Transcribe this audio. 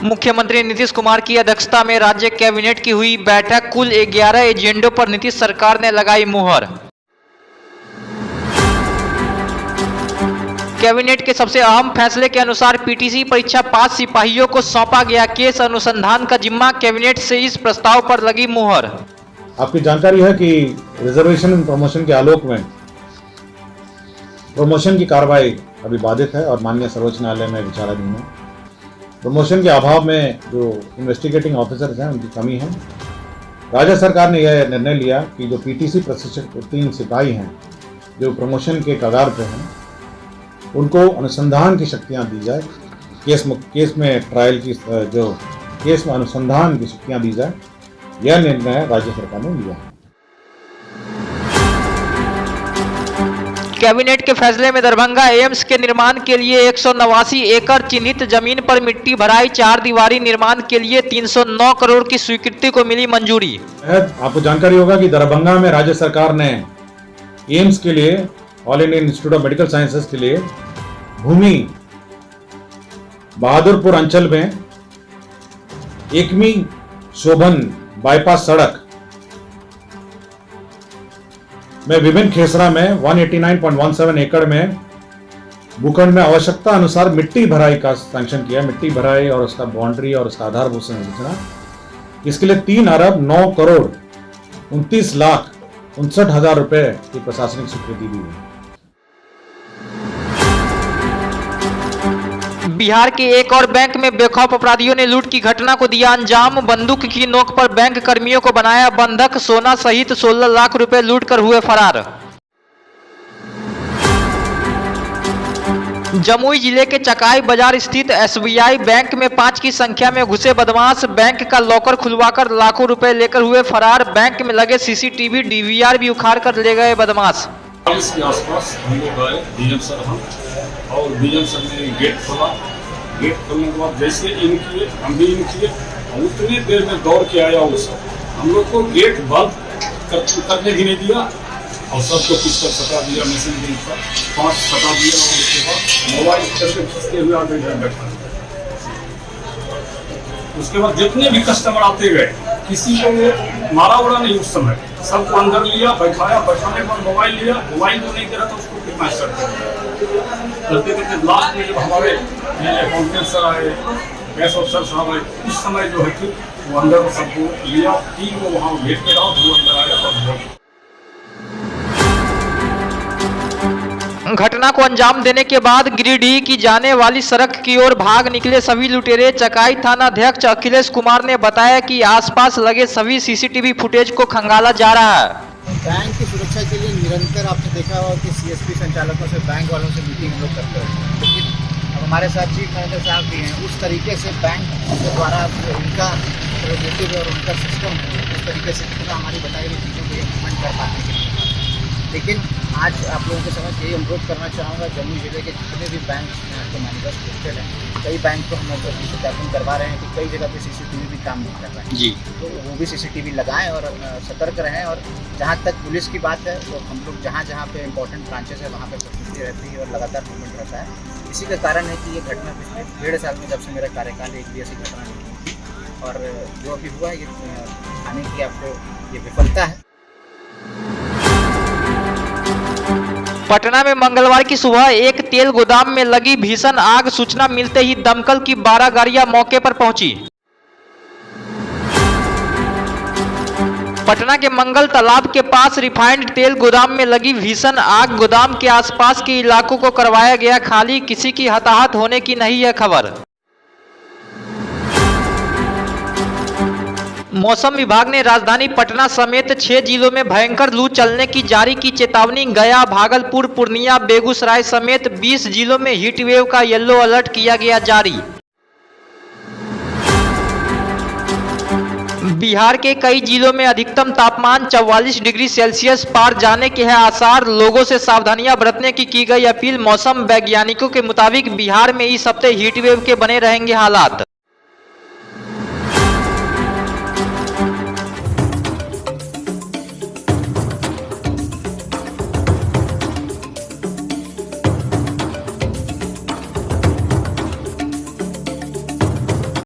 मुख्यमंत्री नीतीश कुमार की अध्यक्षता में राज्य कैबिनेट की हुई बैठक। कुल 11 एजेंडों पर नीतीश सरकार ने लगाई मुहर। कैबिनेट के सबसे अहम फैसले के अनुसार पीटीसी परीक्षा पास सिपाहियों को सौंपा गया केस अनुसंधान का जिम्मा। कैबिनेट से इस प्रस्ताव पर लगी मुहर। आपकी जानकारी है कि रिजर्वेशन एंड प्रमोशन के आलोक में प्रमोशन की कार्रवाई अभी बाधित है और माननीय सर्वोच्च न्यायालय में विचाराधीन है। प्रमोशन के अभाव में जो इन्वेस्टिगेटिंग ऑफिसर्स हैं उनकी कमी है। राज्य सरकार ने यह निर्णय लिया कि जो पीटीसी प्रशिक्षित 3 सिपाही हैं जो प्रमोशन के कगार पर हैं उनको अनुसंधान की शक्तियां दी जाए। केस में ट्रायल की जो केस में अनुसंधान की शक्तियां दी जाए, यह निर्णय राज्य सरकार ने लिया है। कैबिनेट के फैसले में दरभंगा एम्स के निर्माण के लिए 189 एकड़ चिन्हित जमीन पर मिट्टी भराई। 4 दीवारी निर्माण के लिए 309 करोड़ की स्वीकृति को मिली मंजूरी। आपको जानकारी होगा कि दरभंगा में राज्य सरकार ने एम्स के लिए, all India institute of medical sciences के लिए भूमि बहादुरपुर अंचल में एकमी शोभन बाईपास सड़क में विभिन्न खेसरा में 189.17 एकड़ में भूखंड में आवश्यकता अनुसार मिट्टी भराई का सैंक्शन किया। मिट्टी भराई और उसका बाउंड्री और उसका आधारभूत संरचना, इसके लिए 3 अरब 9 करोड़ 29 लाख 59 हजार रुपए की प्रशासनिक स्वीकृति दी गई। बिहार के एक और बैंक में बेखौफ अपराधियों ने लूट की घटना को दिया अंजाम। बंदूक की नोक पर बैंक कर्मियों को बनाया बंधक। सोना सहित 16 लाख रुपए लूट कर हुए फरार। जमुई जिले के चकाई बाजार स्थित एसबीआई बैंक में 5 की संख्या में घुसे बदमाश। बैंक का लॉकर खुलवाकर लाखों रुपए लेकर हुए फरार। बैंक में लगे सीसीटीवी डीवीआर भी उखाड़ कर ले गए बदमाश। इसके आसपास हम लोग आए डीएम सर और डीएम सर ने गेट खोला। गेट खोलने के बाद जैसे इन किए हम भी इन किए और उतनी देर में दौड़ के आया वो सब। हम लोग को गेट बंद करने भी नहीं दिया और सबको पिस्टल सटा दिया। मशीन गन पर 5 सटा दिया और उसके बाद मोबाइल करके खींचते हुए आगे बैठा। उसके बाद जितने भी कस्टमर आते गए किसी को मारा उड़ा नहीं। उस समय सबको अंदर लिया, बैठाया। बैठाने पर मोबाइल लिया, मोबाइल को नहीं दे रहा था उसको कितना करते करते लास्ट में जब हमारे अकाउंटेंट सर आए, गैस ऑफिसर साहब आए, उस समय जो है कि वो अंदर सबको लिया। 3 को वहाँ गेट पे रहा, वो अंदर आया और घटना को अंजाम देने के बाद गिरिडीह की जाने वाली सड़क की ओर भाग निकले सभी लुटेरे। चकाई थाना अध्यक्ष अखिलेश कुमार ने बताया कि आसपास लगे सभी सीसीटीवी फुटेज को खंगाला जा रहा है। बैंक की सुरक्षा के लिए निरंतर आपने देखा होगा कि सीएसपी संचालकों से, बैंक वालों से मीटिंग हम लोग करते हैं, लेकिन अब हमारे साथ चीफ मैनेजर साहब भी हैं। उस तरीके से बैंक के द्वारा उनका प्रोजेक्टिव और उनका सिस्टम उस तरीके से कितना हमारी बताई गई चीज़ों को इम्प्लीमेंट कर पाते हैं। लेकिन आज आप लोगों के समझ यही अनुरोध करना चाहूँगा, जमुई जिले के जितने भी बैंक के मैनेजर्स पोस्टेड हैं, कई बैंक को हम लोग सत्यापन करवा रहे हैं कि कई जगह पे सीसीटीवी भी काम नहीं कर रहा है जी। तो वो भी सीसीटीवी लगाएं और सतर्क रहें। और जहाँ तक पुलिस की बात है तो हम लोग जहाँ जहाँ पे इंपॉर्टेंट ब्रांचेस है वहाँ पे प्रस्तुति रहती है और लगातार मूवमेंट रहता है। इसी का कारण है कि ये घटना पिछले 1.5 साल में जब से मेरा कार्यकाल एक भी ऐसी घटना नहीं हुई थी। और जो अभी हुआ ये आने की आपको ये विफलता है। पटना में मंगलवार की सुबह एक तेल गोदाम में लगी भीषण आग। सूचना मिलते ही दमकल की 12 गाड़ियां मौके पर पहुंची। पटना के मंगल तालाब के पास रिफाइंड तेल गोदाम में लगी भीषण आग। गोदाम के आसपास के इलाकों को करवाया गया खाली। किसी की हताहत होने की नहीं है खबर। मौसम विभाग ने राजधानी पटना समेत 6 जिलों में भयंकर लू चलने की जारी की चेतावनी। गया, भागलपुर, पूर्णिया, बेगूसराय समेत 20 जिलों में हीट वेव का येलो अलर्ट किया गया जारी। बिहार के कई जिलों में अधिकतम तापमान 44 डिग्री सेल्सियस पार जाने के हैं आसार। लोगों से सावधानियां बरतने की गई अपील। मौसम वैज्ञानिकों के मुताबिक बिहार में इस हफ्ते हीट वेव के बने रहेंगे हालात।